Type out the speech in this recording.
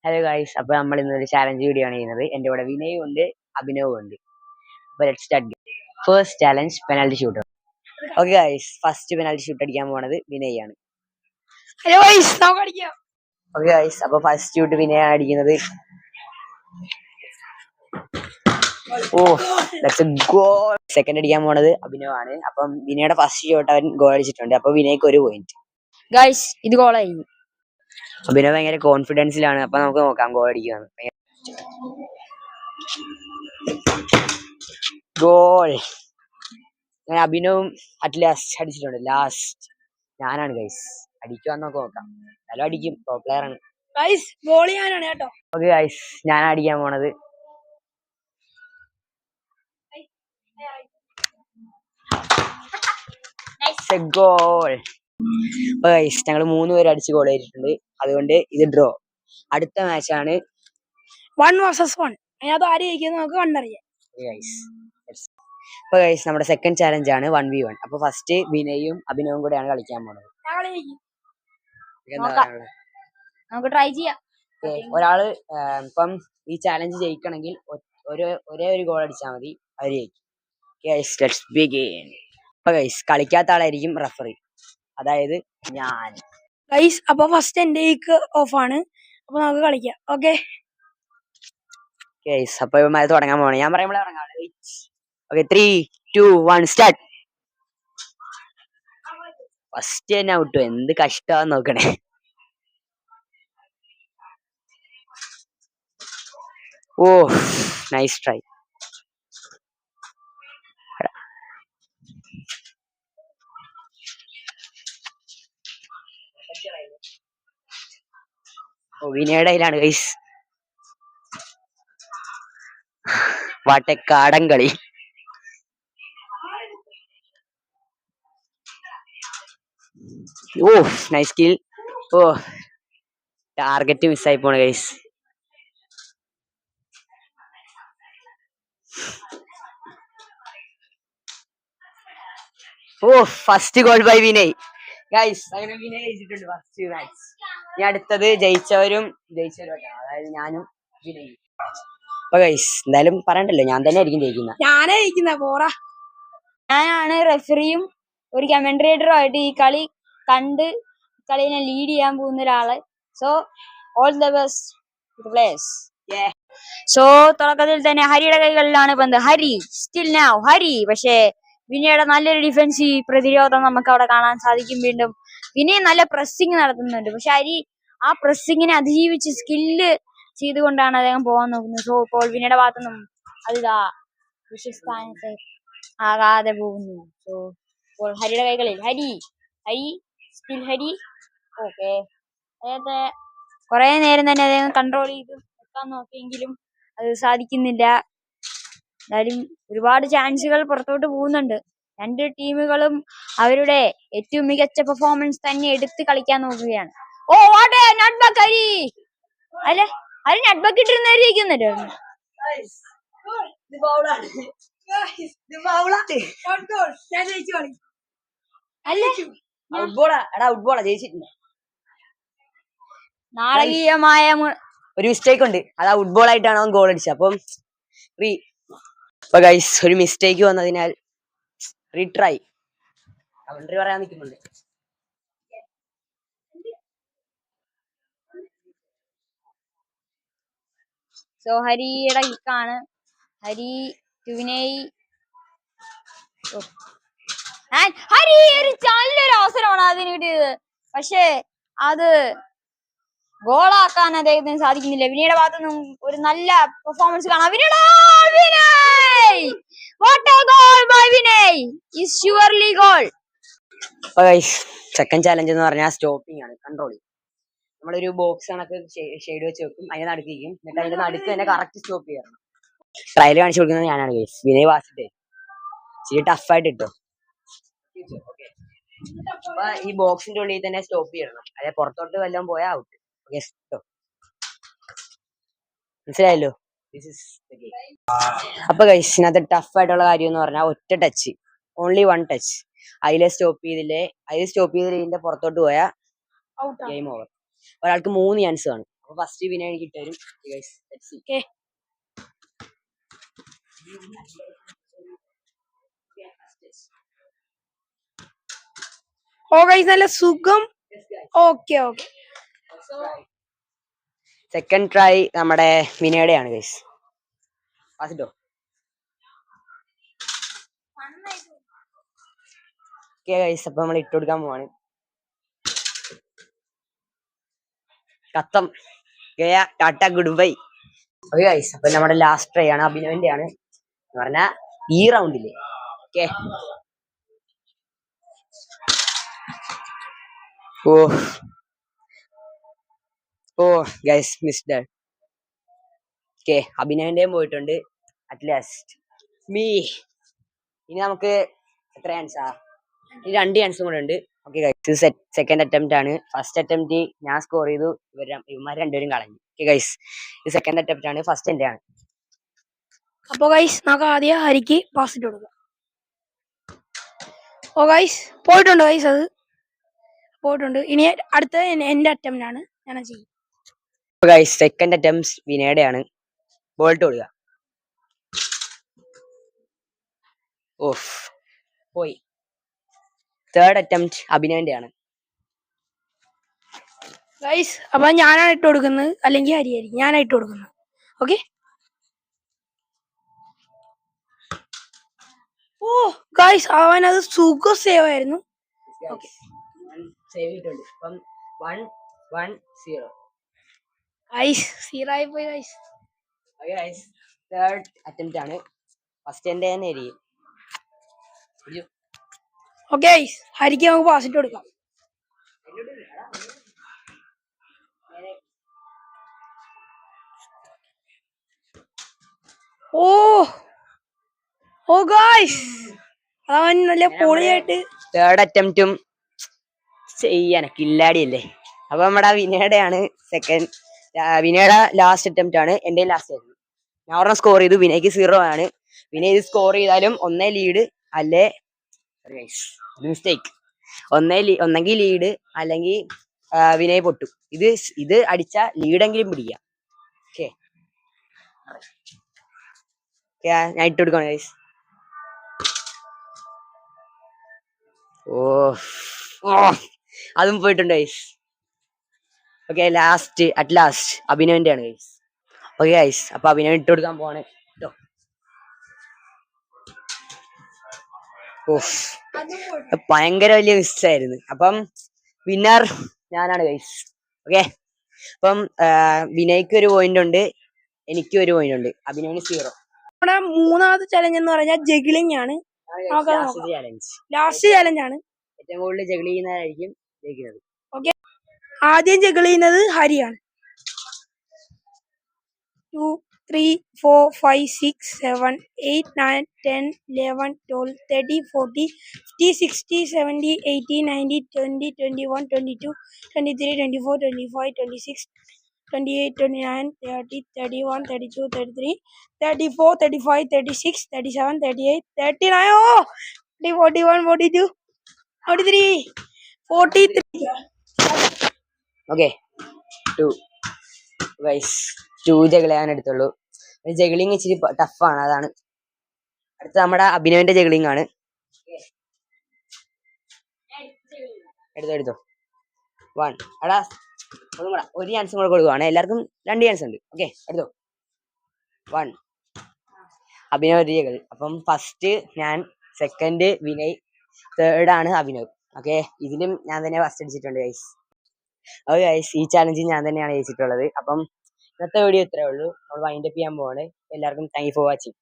Hello guys, അപ്പൊ നമ്മൾ ഇന്നൊരു ചാലഞ്ച് വീഡിയോ ആണ് ചെയ്യുന്നത്. എന്റെ കൂടെ വിനയും ഉണ്ട്, അഭിനവും ഉണ്ട്. അപ്പൊ let's start. First challenge penalty shoot. Okay guys, first penalty shoot അടിക്കാൻ പോണത് വിനയ് ആണ്. ഹലോ ഗൈസ്, നമുക്ക് അടിക്കാം. ഓക്കെ ഗൈസ്, അപ്പൊ ഫസ്റ്റ് ഷൂട്ട് വിനയ അടിക്കുന്നത്. ഓ, ലെറ്റ്സ് ഗോ. സെക്കൻഡ് അടിക്കാൻ പോണത് അഭിനവാണ്. അപ്പം വിനയുടെ ഫസ്റ്റ് ഷോട്ട് അവൻ ഗോൾ അടിച്ചിട്ടുണ്ട്. അപ്പൊ വിനയ്ക്ക് 1 പോയിന്റ്. ഗൈസ്, ഇത് ഗോളായി. അഭിനവ് ഭയങ്കര കോൺഫിഡൻസിലാണ്. അപ്പൊ നമുക്ക് നോക്കാം ഗോൾ അടിക്കുകയാണ്. ഗോൾ. അങ്ങനെ അഭിനവും അറ്റ് ലാസ്റ്റ് അടിച്ചിട്ടുണ്ട്. ലാസ്റ്റ് ഞാനാണ് ഗൈസ്. അടിക്കുവാന്ന് നോക്കാം. എന്നാലും അടിക്കും. പ്രോ പ്ലെയർ ആണ് ഗൈസ്. ഗോൾ ഞാനാണ് കേട്ടോ. ഓക്കെ ഗൈസ്, ഞാൻ അടിക്കാൻ പോണത്. ഗോൾ. അപ്പൊ ഗൈസ്, ഞങ്ങൾ 3 പേര് അടിച്ച് ഗോൾ ചെയ്തിട്ടുണ്ട്. അതുകൊണ്ട് ഇത് ഡ്രോ. അടുത്ത മാച്ചാണ് 1 vs 1. അതിനകത്ത് ആര് ജയിക്കുന്നത് നമുക്ക് കണ്ടറിയാം. അപ്പൊ ഗൈസ്, നമ്മുടെ സെക്കൻഡ് ചാലഞ്ച് ആണ് 1v1. അപ്പൊ ഫസ്റ്റ് വിനയും അഭിനവും കൂടെയാണ് കളിക്കാൻ പോണത്. നമുക്ക് ട്രൈ ചെയ്യാം. ഒരാള് ഇപ്പം ഈ ചാലഞ്ച് ജയിക്കണമെങ്കിൽ ഒരേ ഒരു ഗോൾ അടിച്ചാൽ മതി, അവര് ജയിക്കും. Let's begin. അപ്പൊ ഗൈസ്, കളിക്കാത്ത ആളായിരിക്കും റഫറി, അതായത് ഞാൻ. ഗൈസ്, അപ്പൊ ഫസ്റ്റ് എന്റെ ഓഫ് ആണ്. അപ്പൊ നമുക്ക് കളിക്കാം. ഓക്കെ ഗൈസ്, അപ്പൊ ഇവന്മാര് തുടങ്ങാൻ പോണേ. ഞാൻ പറയുമ്പോഴേ തുടങ്ങാം. Okay, 3, 2, 1 start. ഫസ്റ്റ് തന്നെ ഔട്ട്. എന്ത് കഷ്ടമാന്ന് നോക്കണേ. ഓ, നൈസ് ട്രൈ. ഓ, വിനയുടെ കയ്യിലാണ് ഗൈസ്. വാട്ടെ കാടൻ കളി. Oh, nice kill. Oh, target മിസ്സായി പോണ guys. Oh, first goal by Vinay guys. അങ്ങനെ വിനയ് ജയിച്ചിട്ടുണ്ട് ഫസ്റ്റ് മാച്ച്. ഇനി അടുത്തത് ജയിച്ചവരും അതായത് ഞാനും വിനയും. അപ്പൊ ഗൈസ്, എന്തായാലും പറയണ്ടല്ലോ, ഞാൻ തന്നെ ആയിരിക്കും ജയിക്കുന്നത്. ഞാനേ ജയിക്കുന്ന പോറാ. ഞാനാണ് റെഫറിയും ഒരു കമന്റേറ്ററും ആയിട്ട് ഈ കളി കണ്ട് കളിനെ ലീഡ് ചെയ്യാൻ പോകുന്ന ഒരാള്. So all the best players. So തുടക്കത്തിൽ തന്നെ ഹരിയുടെ കൈകളിലാണ് പന്ത്. Hari still now Hari. പക്ഷേ വിനയുടെ നല്ലൊരു ഡിഫൻസീവ് പ്രതിരോധം നമുക്ക് അവിടെ കാണാൻ സാധിക്കും. വീണ്ടും വിനയ് നല്ല പ്രസ്സിങ് നടത്തുന്നുണ്ട്. പക്ഷെ ഹരി ആ പ്രസ്സിങ്ങിനെ അതിജീവിച്ച് സ്കില്ല് ചെയ്തുകൊണ്ടാണ് അദ്ദേഹം പോകാൻ നോക്കുന്നത്. സോ ഇപ്പോൾ വിനയുടെ ഭാഗത്തുനിന്നും അതിതാ വിശ്വസ്ഥാനത്ത് ആകാതെ പോകുന്നു. സോ ഇപ്പോൾ ഹരിയുടെ കൈകളിൽ. ഹരി സ്റ്റിൽ ഹരി. ഓക്കെ, അദ്ദേഹത്തെ കുറെ നേരം തന്നെ അദ്ദേഹം കൺട്രോൾ ചെയ്ത് വെക്കാൻ നോക്കിയെങ്കിലും അത് സാധിക്കുന്നില്ല. എന്തായാലും ഒരുപാട് ചാൻസുകൾ പുറത്തോട്ട് പോകുന്നുണ്ട്. 2 ടീമുകളും അവരുടെ ഏറ്റവും മികച്ച പെർഫോമൻസ് തന്നെ എടുത്ത് കളിക്കാൻ നോക്കുകയാണ്. ഓ, വാട്ടെ നട്ബക്ക് ഹരി. അല്ലെ, ഹരി നട്ബക്ക് ഇട്ടിരുന്നായിരിക്കുന്നുണ്ട്. നാടകീയമായ ഒരു മിസ്റ്റേക്ക് ഉണ്ട്. അത് ഔട്ട് ബോൾ ആയിട്ടാണ് അവൻ ഗോൾ അടിച്ചത്. അപ്പം ഗൈസ്, ഒരു മിസ്റ്റേക്ക് വന്നതിനാൽ റീട്രൈ. കമന്ററി പറയാൻ നിൽക്കുന്നുണ്ട്. സോ ഹരിയുടെ കിക്കാണ്. ഹരി വിനയ്. ഹരി ഒരു നല്ലൊരു അവസരമാണ് അതിന് കിട്ടിയത്. പക്ഷേ അത് ഗോളാക്കാൻ അദ്ദേഹത്തിന് സാധിക്കുന്നില്ല. വിനയുടെ ഭാഗത്തു നിന്നും ഒരു നല്ല പെർഫോമൻസ് കാണാം. സെക്കൻഡ് ചാലഞ്ച് എന്ന് പറഞ്ഞാൽ സ്റ്റോപ്പിംഗ് ആണ്, കൺട്രോളിങ്. നമ്മളൊരു ബോക്സ് കണക്ക് ഷെയ്ഡ് വെച്ച് വെക്കും, അതിന്റെ നടുക്കിരിക്കും. എന്നിട്ട് അതിന്റെ നടുക്ക് തന്നെ കറക്റ്റ് സ്റ്റോപ്പ് ചെയ്യണം. ട്രയൽ കാണിച്ചു കൊടുക്കുന്നത് ഞാനാണ് ഗൈസ്. വിനയ് വാസിട്ടേ ഇച്ചിരി ടഫായിട്ട് ഇട്ടോ. അപ്പൊ ഈ ബോക്സിന്റെ ഉള്ളിൽ തന്നെ സ്റ്റോപ്പ് ചെയ്യണം. അതെ, പുറത്തോട്ട് വല്ലതും പോയാൽ ഔട്ട്. മനസ്സിലായല്ലോ. അപ്പൊ ഗൈസ്, ഇതിനകത്ത് ടഫ് ആയിട്ടുള്ള കാര്യം എന്ന് പറഞ്ഞാൽ ഒറ്റ ടച്ച്, ഓൺലി 1 ടച്ച്. അതിലെ സ്റ്റോപ്പ് ചെയ്തില്ലേ, ഇതിന്റെ പുറത്തോട്ട് പോയാൽ ഗെയിം ഓവർ. ഒരാൾക്ക് 3 ചാൻസ് കാണും. അപ്പൊ ഫസ്റ്റ് വിനയ് എനിക്ക് ഇട്ടുതരും. Guys, let's see. Okay. ഓ ഗൈസ് നല്ല സുഖം. Okay okay. സെക്കൻഡ് ട്രൈ നമ്മുടെ വിനയുടെയാണ് ഗൈസ്. ഫാസിട്ടോ. ഓക്കെ ഗൈസ്, അപ്പൊ നമ്മൾ ഇട്ട് കൊടുക്കാൻ പോവാണ്. കത്തം ഗയ ടാറ്റ ഗുഡ് ബൈ. ഓക്കെ ഗൈസ്, അപ്പൊ നമ്മുടെ ലാസ്റ്റ് ട്രൈ ആണ്, അഭിനവന്റെ ആണ് എന്ന് പറഞ്ഞാ ഈ റൗണ്ടില്. ഓക്കെ, ഓ ഗൈസ് മിസ്ഡ്. ഓക്കെ, അഭിനവന്റെയും പോയിട്ടുണ്ട്. At last me. ഇനി നമുക്ക് എത്ര ചാൻസാ? ഇനി 2 ചാൻസും കൂടെ ഉണ്ട്. ഓക്കെ ഗൈസ്, സെക്കൻഡ് അറ്റംപ്റ്റ് ആണ്. ഫസ്റ്റ് അറ്റംപ്റ്റ് ഞാൻ സ്കോർ ചെയ്തു, ഇവന്മാർ രണ്ടുപേരും കളഞ്ഞു. ഓക്കെ ഗൈസ്, ഇത് സെക്കൻഡ് അറ്റംപ്റ്റ് ആണ്, ഫസ്റ്റ് എന്റെ ആണ്. അപ്പൊ ഗൈസ് നമുക്ക് ആദ്യം ഹരിക്ക് പാസ് ഇട്ട് കൊടുക്കാം. ഓ ഗൈസ് പോയിട്ടുണ്ട് ഗൈസ്, അത് പോയിട്ടുണ്ട്. ഇനി അടുത്ത എന്റെ അറ്റംപ്റ്റ് ആണ്, ഞാൻ ചെയ്യും. ഗൈസ്, സെക്കൻഡ് അറ്റംപ്റ്റ് വിനയുടെ ആണ്. ബോൾട്ട് കൊടുക്കുക. ഓഫ്, പോയി. തേർഡ് അറ്റംപ്റ്റ് അഭിനവന്റെ ആണ്. ഗൈസ് അപ്പൊ ഞാനാണ് ഇട്ട് കൊടുക്കുന്നത്, അല്ലെങ്കിൽ ഹരിയായിരിക്കും. ഞാനാണ് ഇട്ട് കൊടുക്കുന്നത്. ഓക്കെ. ഓ ഗൈസ് അവനത് സുഖം സേവ് ആയിരുന്നു. ഗൈസ് 0 ആയി പോയി ഗൈസ്. തേർഡ് അറ്റംപ്റ്റ് ആണ്, ഫസ്റ്റ് എന്റെ തന്നെ ആയിരിക്കും. ഓക്കെ ഗൈസ്, ഹരിക്ക് നമുക്ക് പാസ് ഇട്ട് കൊടുക്കാം. ഓ ഓ ഗൈസ് അവൻ നല്ല പൊളിയായിട്ട്. തേർഡ് അറ്റംപ്റ്റും ചെയ്യാന കില്ലാടിയല്ലേ. അപ്പൊ നമ്മുടെ വിനയുടെ ആണ് സെക്കൻഡ്. വിനയുടെ ലാസ്റ്റ് അറ്റംപ്റ്റ് ആണ്, എന്റെ ലാസ്റ്റ് ആയിരുന്നു. ഞാൻ ഒരെണ്ണം സ്കോർ ചെയ്തു, വിനയ്ക്ക് 0 ആണ്. വിനയ് ഇത് സ്കോർ ചെയ്താലും ഒന്നേ ലീഡ് അല്ലേ മിസ്റ്റേക്ക്. ഒന്നെങ്കിൽ ലീഡ് അല്ലെങ്കിൽ വിനയ് പൊട്ടും. ഇത് അടിച്ച ലീഡെങ്കിലും പിടിക്കാം. ഓക്കെ, ഞാൻ ഇട്ട് കൊടുക്കണം ഗൈസ്. ഓ അതും പോയിട്ടുണ്ട് ഗൈസ്. ഓക്കെ, അറ്റ് ലാസ്റ്റ് അഭിനവന്റെ ആണ് ഗൈസ്. ഓക്കെ ഗൈസ്, അപ്പൊ അഭിനവൻ ഇട്ട് കൊടുക്കാൻ പോവാണ് കേട്ടോ. ഭയങ്കര വലിയ മിസ്സായിരുന്നു. അപ്പം വിന്നർ ഞാനാണ് ഗൈസ്. ഓക്കെ, അപ്പം വിനയ്ക്ക് 1 പോയിന്റ് ഉണ്ട്, എനിക്ക് 1 പോയിന്റ് ഉണ്ട്, അഭിനവന് 0. നമ്മുടെ മൂന്നാമത്തെ ചലഞ്ച് എന്ന് പറഞ്ഞാൽ ജഗ്ലിംഗ് ആണ്. ലാസ്റ്റ് ചലഞ്ച് ആണ്. ഏറ്റവും കൂടുതൽ ജഗിൾ ചെയ്യുന്നതായിരിക്കും ജയിക്കുന്നത്. ഓക്കെ, ആദ്യം ജഗിൾ ചെയ്യുന്നത് ഹരിയാണ്. 2 3 4 5 6 7 8 9 10 11 12 13 14 15 16 17 18 19 20 21 22 23 24 25 26 28 29 30 31 32 33 34 35 36 37 38 39 oh 41 42 43 43. ഓക്കെ, 2 ഗൈസ്, 2 ജഗിൾ ഞാൻ എടുത്തുള്ളൂ. ജഗിളിങ് ഇച്ചിരി ടഫാണ്, അതാണ്. അടുത്ത നമ്മുടെ അഭിനവന്റെ ജഗിളിങ് ആണ്. എടുത്തോ 1. എടാ ഒന്നും കൂടെ 1 ചാൻസും കൂടെ കൊടുക്കുവാണ്, എല്ലാവർക്കും 2 ചാൻസ് ഉണ്ട്. ഓക്കെ, എടുത്തോ 1. അഭിനവ് 1 ജഗിൾ. അപ്പം ഫസ്റ്റ് ഞാൻ, സെക്കൻഡ് വിനയ്, തേർഡ് ആണ് അഭിനവ്. ഓക്കെ, ഇതിലും ഞാൻ തന്നെ ഫസ്റ്റ് അടിച്ചിട്ടുണ്ട് ഗൈസ്. ഓക്കെ ഗൈസ്, ഈ ചാലഞ്ചിൽ ഞാൻ തന്നെയാണ് ജയിച്ചിട്ടുള്ളത്. അപ്പം ഇന്നത്തെ വീഡിയോ ഇത്രേ ഉള്ളൂ. നമ്മൾ വൈൻഡപ്പ് ചെയ്യാൻ പോവാണ്. എല്ലാവർക്കും താങ്ക് യു ഫോർ വാച്ചിങ്.